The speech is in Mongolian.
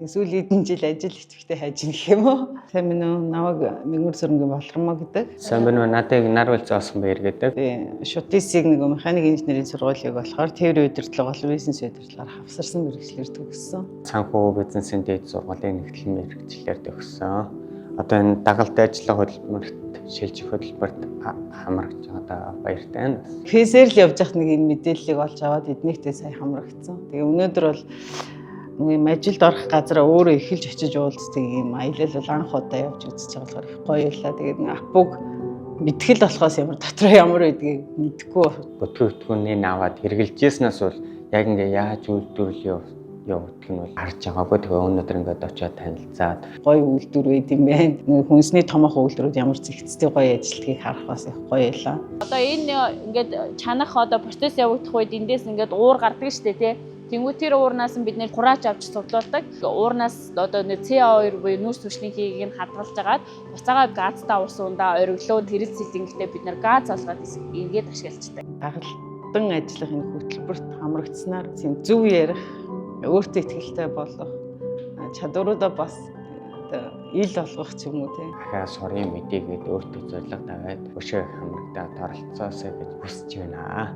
Эсвэл эдэн жил ажил идэвхтэй хайж ийн гэх юм уу? Сайн минь үү? Намайг Мэгмар Сүрэнгийн Болормоо гэдэг. Сайн байна уу? Надыг нар үлзээсэн баяр гэдэг. Би шутисиг нэг механик инженерийн сургуулийг болохоор тээврийн удирдлага болон бизнес удирдлагаар хавсарсан мэргэжлэр төгссөн. Санхүү бизнесийн дээд сургуулийн нэгтгэл мэргэжлэр төгссөн. Одоо энэ дагалт ажлын хөтөлбөрт шилжих хөтөлбөрт хамрагч одоо баяртай байна. Фэсээр л явж байхад нэг энэ мэдээллийг олж аваад эднийхтэй сая хамрагдсан. Тэгээ өнөөдөр бол юм ажилд орох газараа өөрөө эхэлж очиж уулздаг юм аялал бол анх удаа явж үзэж байгаа болохоор их гоё байлаа. Тэгээд апуг мэдгэл болохоос ямар дотроо ямар байдгийг мэдэхгүй. Бүтгэгдэхүүнийг аваад хэрэгжилжсэнээс бол яг ингээ яаж үйлдвэрлэл явагдах нь бол харж байгаагүй. Тэгээ өнөөдөр ингээд очиод танилцаад гоё үйлдвэр байд юм байна. Хүнсний томоохон үйлдвэрүүд ямар зэгцтэй гоё ажилтгийг харах бас их гоё байлаа. Одоо энэ ингээд чанах одоо процесс явагдах үед эндээс ингээд уур гардаг штэ тий. Тэнгүү тэр уурнаас нь бид нэр хураач авч судлуулдаг. Уурнаас одоо нэг CO2 буюу нүүрс түвшний хийг нь хадгалж агаад буцаага газтай уурсуундаа ориглоо тэрэл сэлэнгэхдээ бид нэр газ олгоод эргээд ашиглаждаг. Дагалдан ажиллах энэ хөтөлбөрт хамрагдсанаар зөв ярих, өөртөө ихтэй болох чадваруудаа бас ил болгох ч юм уу тийм. ахаа сурын мэдээгээд өөртөө зориг тавиад өшөө хамрагдаад оролцоосоо гэж хүсэж байна.